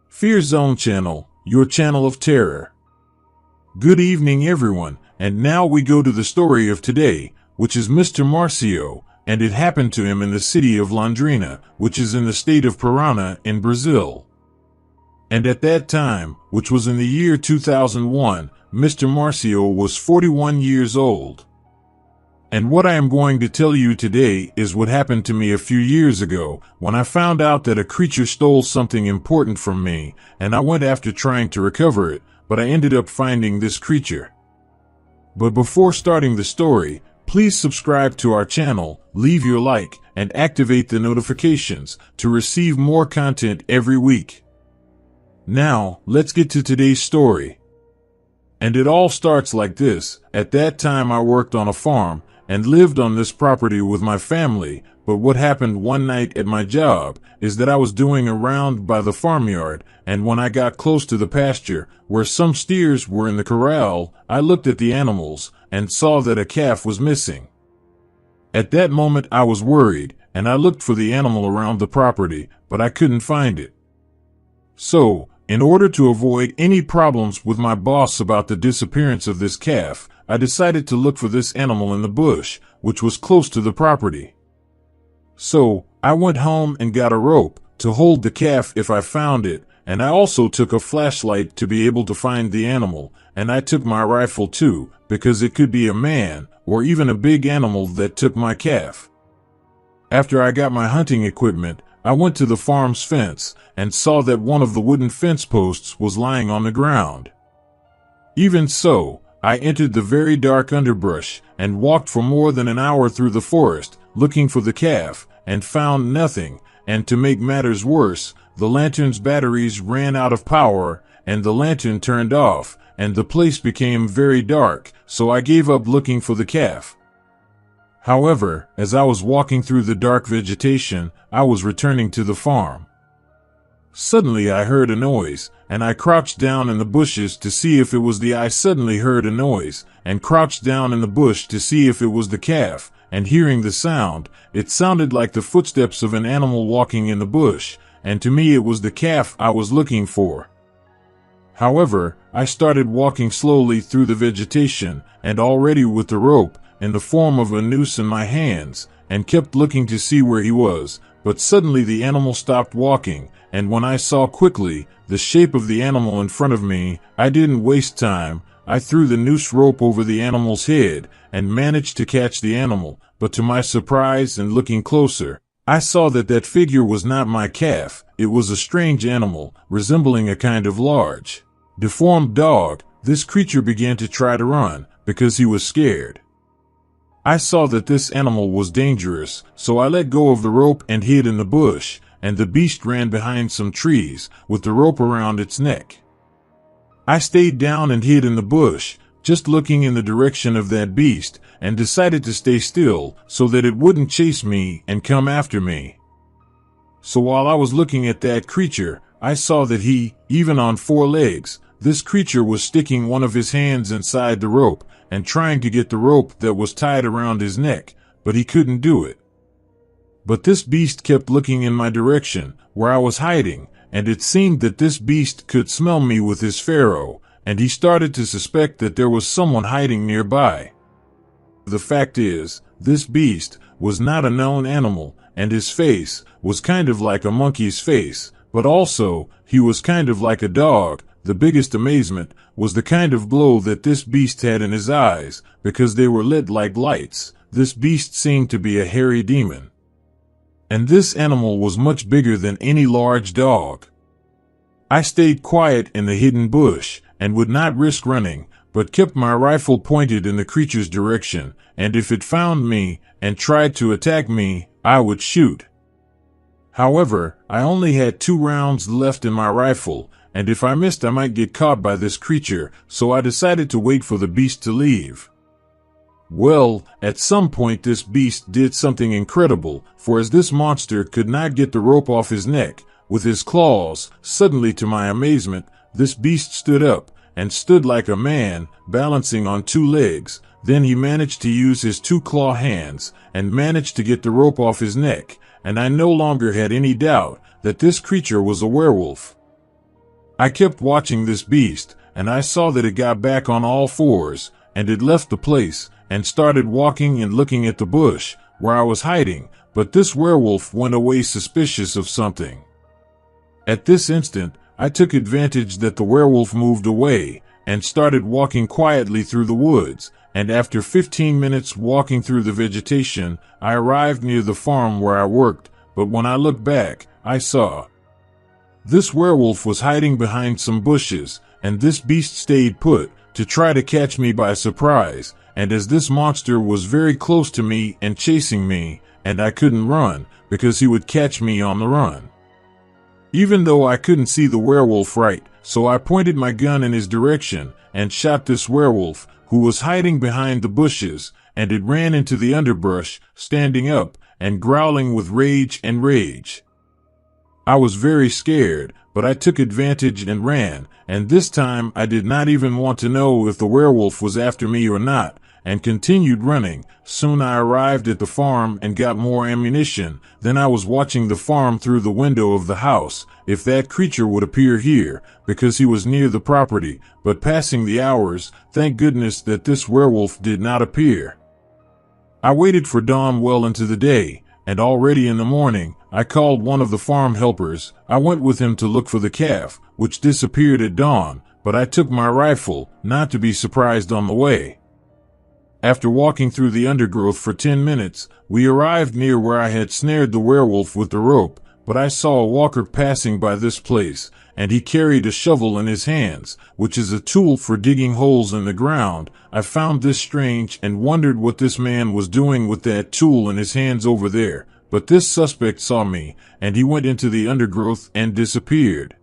Fear Zone Channel, your channel of terror. Good evening, everyone, and now we go to the story of today, which is Mr. Marcio, and it happened to him in the city of Londrina, which is in the state of Paraná in Brazil. And at that time, which was in the year 2001, Mr. Marcio was 41 years old. And what I am going to tell you today is what happened to me a few years ago when I found out that a creature stole something important from me, and I went after trying to recover it, but I ended up finding this creature. But before starting the story, please subscribe to our channel, leave your like, and activate the notifications to receive more content every week. Now, let's get to today's story. And it all starts like this. At that time I worked on a farm and lived on this property with my family, but what happened one night at my job is that I was doing a round by the farmyard, and when I got close to the pasture, where some steers were in the corral, I looked at the animals and saw that a calf was missing. At that moment I was worried, and I looked for the animal around the property, but I couldn't find it. So, in order to avoid any problems with my boss about the disappearance of this calf, I decided to look for this animal in the bush, which was close to the property. So, I went home and got a rope to hold the calf if I found it, and I also took a flashlight to be able to find the animal, and I took my rifle too, because it could be a man, or even a big animal that took my calf. After I got my hunting equipment, I went to the farm's fence, and saw that one of the wooden fence posts was lying on the ground. Even so, I entered the very dark underbrush, and walked for more than an hour through the forest, looking for the calf, and found nothing, and to make matters worse, the lantern's batteries ran out of power, and the lantern turned off, and the place became very dark, so I gave up looking for the calf. However, as I was walking through the dark vegetation, I was returning to the farm. Suddenly I heard a noise, and I crouched down in the bushes to see if it was I suddenly heard a noise, and crouched down in the bush to see if it was the calf, and hearing the sound, it sounded like the footsteps of an animal walking in the bush, and to me it was the calf I was looking for. However, I started walking slowly through the vegetation, and already with the rope, in the form of a noose in my hands, and kept looking to see where he was, but suddenly the animal stopped walking, and when I saw quickly the shape of the animal in front of me, I didn't waste time. I threw the noose rope over the animal's head, and managed to catch the animal, but to my surprise and looking closer, I saw that figure was not my calf. It was a strange animal, resembling a kind of large, deformed dog. This creature began to try to run, because he was scared. I saw that this animal was dangerous, so I let go of the rope and hid in the bush, and the beast ran behind some trees, with the rope around its neck. I stayed down and hid in the bush, just looking in the direction of that beast, and decided to stay still, so that it wouldn't chase me and come after me. So while I was looking at that creature, I saw that even on 4 legs, this creature was sticking one of his hands inside the rope, and trying to get the rope that was tied around his neck, but he couldn't do it. But this beast kept looking in my direction, where I was hiding, and it seemed that this beast could smell me with his pharaoh, and he started to suspect that there was someone hiding nearby. The fact is, this beast was not a known animal, and his face was kind of like a monkey's face, but also, he was kind of like a dog. The biggest amazement was the kind of glow that this beast had in his eyes, because they were lit like lights. This beast seemed to be a hairy demon. And this animal was much bigger than any large dog. I stayed quiet in the hidden bush, and would not risk running, but kept my rifle pointed in the creature's direction, and if it found me, and tried to attack me, I would shoot. However, I only had 2 rounds left in my rifle, and if I missed I might get caught by this creature, so I decided to wait for the beast to leave. Well, at some point this beast did something incredible, for as this monster could not get the rope off his neck with his claws, suddenly to my amazement, this beast stood up, and stood like a man, balancing on 2 legs. Then he managed to use his 2 claw hands, and managed to get the rope off his neck, and I no longer had any doubt that this creature was a werewolf. I kept watching this beast, and I saw that it got back on all fours, and it left the place, and started walking and looking at the bush, where I was hiding, but this werewolf went away suspicious of something. At this instant, I took advantage that the werewolf moved away, and started walking quietly through the woods, and after 15 minutes walking through the vegetation, I arrived near the farm where I worked, but when I looked back, I saw this werewolf was hiding behind some bushes, and this beast stayed put, to try to catch me by surprise, and as this monster was very close to me and chasing me, and I couldn't run, because he would catch me on the run. Even though I couldn't see the werewolf right, so I pointed my gun in his direction, and shot this werewolf, who was hiding behind the bushes, and it ran into the underbrush, standing up, and growling with rage and rage. I was very scared, but I took advantage and ran, and this time I did not even want to know if the werewolf was after me or not, and continued running. Soon I arrived at the farm and got more ammunition. Then I was watching the farm through the window of the house, if that creature would appear here, because he was near the property, but passing the hours, thank goodness that this werewolf did not appear. I waited for dawn well into the day, and already in the morning, I called one of the farm helpers. I went with him to look for the calf, which disappeared at dawn, but I took my rifle, not to be surprised on the way. After walking through the undergrowth for 10 minutes, we arrived near where I had snared the werewolf with the rope, but I saw a walker passing by this place, and he carried a shovel in his hands, which is a tool for digging holes in the ground. I found this strange and wondered what this man was doing with that tool in his hands over there, but this suspect saw me, and he went into the undergrowth and disappeared.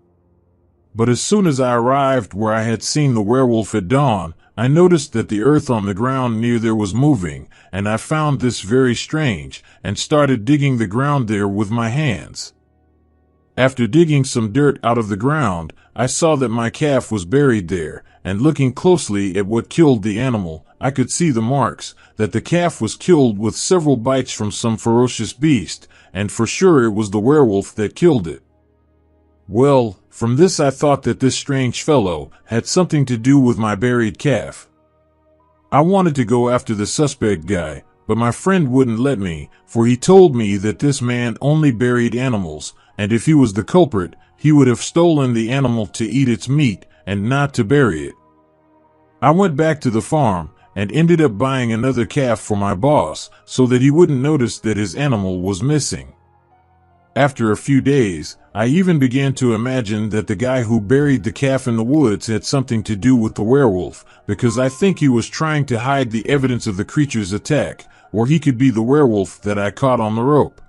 But as soon as I arrived where I had seen the werewolf at dawn, I noticed that the earth on the ground near there was moving, and I found this very strange, and started digging the ground there with my hands. After digging some dirt out of the ground, I saw that my calf was buried there, and looking closely at what killed the animal, I could see the marks, that the calf was killed with several bites from some ferocious beast, and for sure it was the werewolf that killed it. Well, from this I thought that this strange fellow had something to do with my buried calf. I wanted to go after the suspect guy, but my friend wouldn't let me, for he told me that this man only buried animals, and if he was the culprit, he would have stolen the animal to eat its meat and not to bury it. I went back to the farm and ended up buying another calf for my boss so that he wouldn't notice that his animal was missing. After a few days, I even began to imagine that the guy who buried the calf in the woods had something to do with the werewolf, because I think he was trying to hide the evidence of the creature's attack, or he could be the werewolf that I caught on the rope.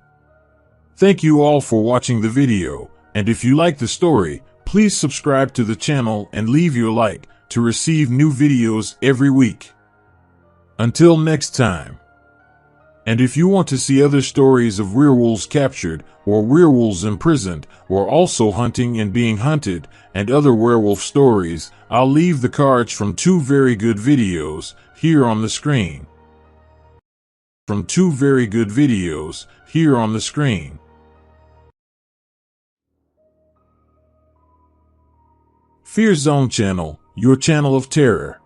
Thank you all for watching the video, and if you like the story, please subscribe to the channel and leave your like to receive new videos every week. Until next time. And if you want to see other stories of werewolves captured, or werewolves imprisoned, or also hunting and being hunted, and other werewolf stories, I'll leave the cards from 2 very good videos here on the screen. From 2 very good videos here on the screen. Fear Zone Channel, your channel of terror.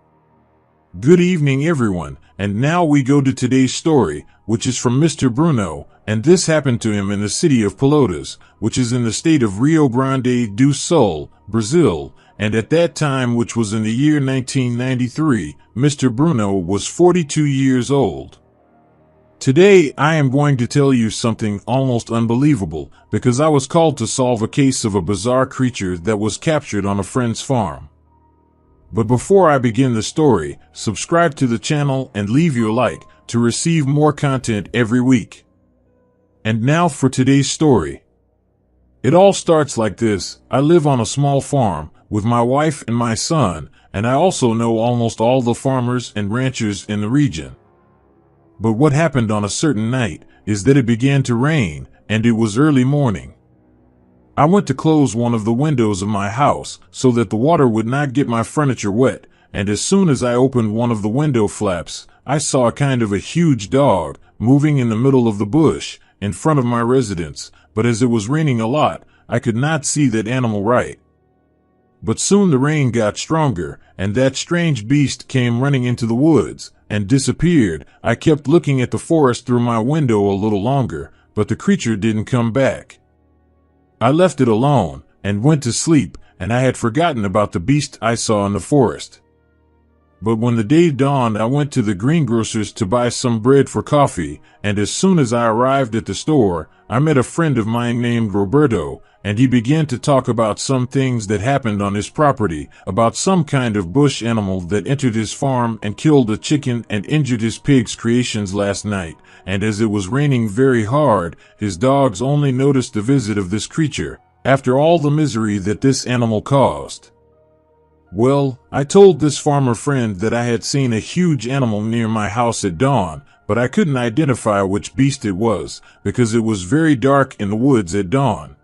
Good evening everyone, and now we go to today's story, which is from Mr. Bruno, and this happened to him in the city of Pelotas, which is in the state of Rio Grande do Sul, Brazil, and at that time, which was in the year 1993, Mr. Bruno was 42 years old. Today, I am going to tell you something almost unbelievable, because I was called to solve a case of a bizarre creature that was captured on a friend's farm. But before I begin the story, subscribe to the channel and leave your like to receive more content every week. And now for today's story. It all starts like this. I live on a small farm with my wife and my son, and I also know almost all the farmers and ranchers in the region. But what happened on a certain night is that it began to rain, and it was early morning. I went to close one of the windows of my house so that the water would not get my furniture wet, and as soon as I opened one of the window flaps, I saw a kind of a huge dog moving in the middle of the bush in front of my residence, but as it was raining a lot, I could not see that animal right. But soon the rain got stronger, and that strange beast came running into the woods and disappeared. I kept looking at the forest through my window a little longer, but the creature didn't come back. I left it alone and went to sleep, and I had forgotten about the beast I saw in the forest. But when the day dawned, I went to the greengrocer's to buy some bread for coffee, and as soon as I arrived at the store, I met a friend of mine named Roberto, and he began to talk about some things that happened on his property, about some kind of bush animal that entered his farm and killed a chicken and injured his pig's creations last night, and as it was raining very hard, his dogs only noticed the visit of this creature, after all the misery that this animal caused. Well, I told this farmer friend that I had seen a huge animal near my house at dawn, but I couldn't identify which beast it was, because it was very dark in the woods at dawn.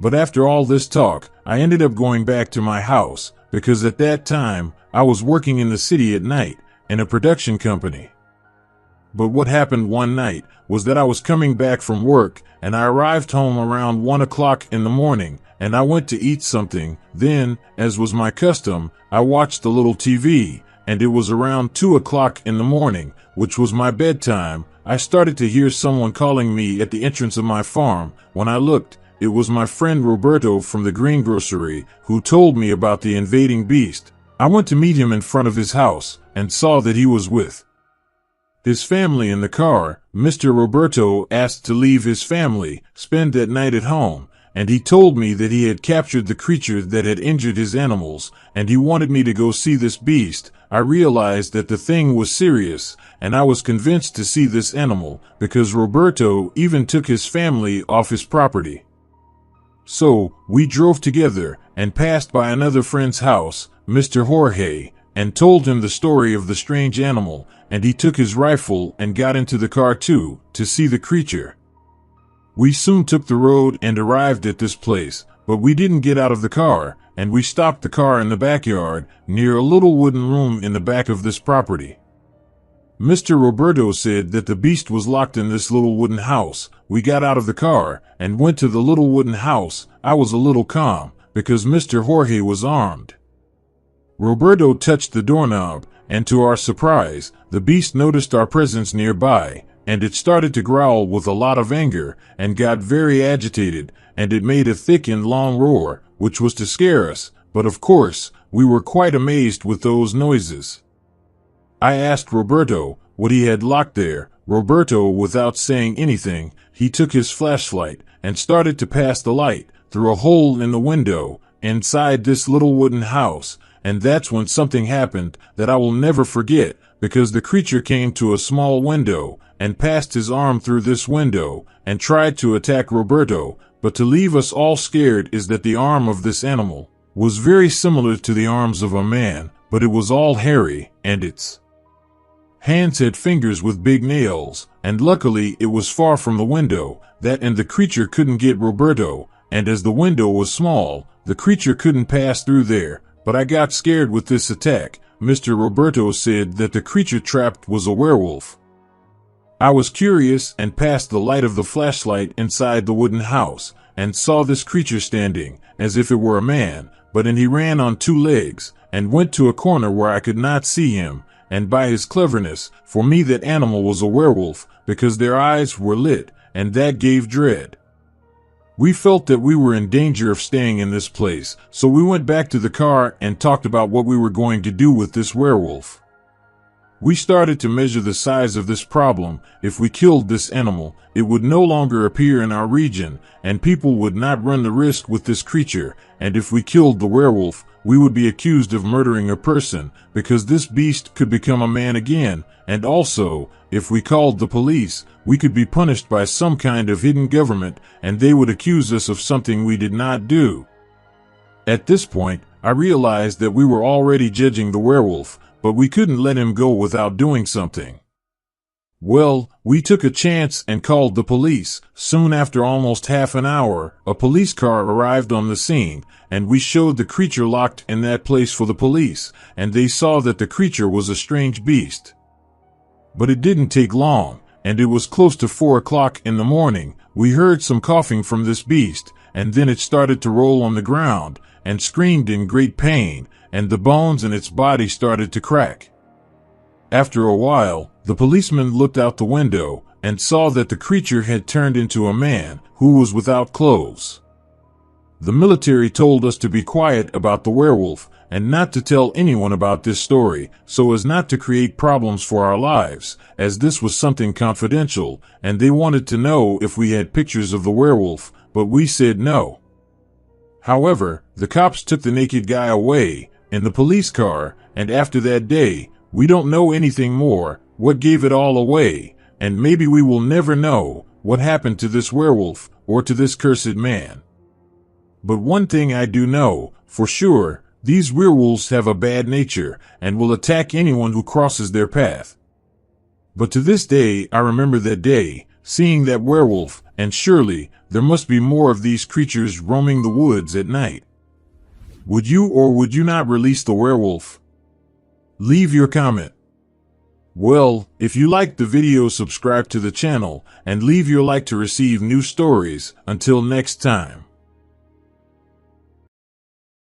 But after all this talk, I ended up going back to my house, because at that time, I was working in the city at night, in a production company. But what happened one night was that I was coming back from work, and I arrived home around 1 o'clock in the morning, and I went to eat something. Then, as was my custom, I watched a little TV, and it was around 2 o'clock in the morning, which was my bedtime. I started to hear someone calling me at the entrance of my farm. When I looked, it was my friend Roberto from the greengrocery, who told me about the invading beast. I went to meet him in front of his house, and saw that he was with his family in the car. Mr. Roberto asked to leave his family, spend that night at home, and he told me that he had captured the creature that had injured his animals, and he wanted me to go see this beast. I realized that the thing was serious, and I was convinced to see this animal, because Roberto even took his family off his property. So, we drove together, and passed by another friend's house, Mr. Jorge, and told him the story of the strange animal, and he took his rifle and got into the car too, to see the creature. We soon took the road and arrived at this place, but we didn't get out of the car, and we stopped the car in the backyard, near a little wooden room in the back of this property. Mr. Roberto said that the beast was locked in this little wooden house. We got out of the car, and went to the little wooden house. I was a little calm, because Mr. Jorge was armed. Roberto touched the doorknob, and to our surprise, the beast noticed our presence nearby, and it started to growl with a lot of anger, and got very agitated, and it made a thick and long roar, which was to scare us, but of course, we were quite amazed with those noises. I asked Roberto what he had locked there. Roberto, without saying anything, he took his flashlight, and started to pass the light through a hole in the window, inside this little wooden house, and that's when something happened that I will never forget, because the creature came to a small window, and passed his arm through this window, and tried to attack Roberto, but to leave us all scared is that the arm of this animal was very similar to the arms of a man, but it was all hairy, and its hands had fingers with big nails, and luckily it was far from the window, and the creature couldn't get Roberto, and as the window was small, the creature couldn't pass through there, but I got scared with this attack. Mr. Roberto said that the creature trapped was a werewolf. I was curious and passed the light of the flashlight inside the wooden house, and saw this creature standing, as if it were a man, but he ran on 2 legs, and went to a corner where I could not see him, and by his cleverness, for me that animal was a werewolf, because their eyes were lit, and that gave dread. We felt that we were in danger of staying in this place, so we went back to the car and talked about what we were going to do with this werewolf. We started to measure the size of this problem. If we killed this animal, it would no longer appear in our region, and people would not run the risk with this creature, and if we killed the werewolf, we would be accused of murdering a person, because this beast could become a man again, and also, if we called the police, we could be punished by some kind of hidden government, and they would accuse us of something we did not do. At this point, I realized that we were already judging the werewolf, but we couldn't let him go without doing something. Well, we took a chance and called the police. Soon after almost half an hour, a police car arrived on the scene, and we showed the creature locked in that place for the police, and they saw that the creature was a strange beast. But it didn't take long, and it was close to 4 o'clock in the morning. We heard some coughing from this beast, and then it started to roll on the ground, and screamed in great pain, and the bones in its body started to crack. After a while, the policeman looked out the window and saw that the creature had turned into a man who was without clothes. The military told us to be quiet about the werewolf and not to tell anyone about this story so as not to create problems for our lives, as this was something confidential, and they wanted to know if we had pictures of the werewolf, but we said no. However, the cops took the naked guy away in the police car, and after that day, we don't know anything more, what gave it all away, and maybe we will never know what happened to this werewolf or to this cursed man. But one thing I do know, for sure, these werewolves have a bad nature and will attack anyone who crosses their path. But to this day, I remember that day, seeing that werewolf, and surely there must be more of these creatures roaming the woods at night. Would you or would you not release the werewolf? Leave your comment. Well, if you liked the video, subscribe to the channel and leave your like to receive new stories. Until next time.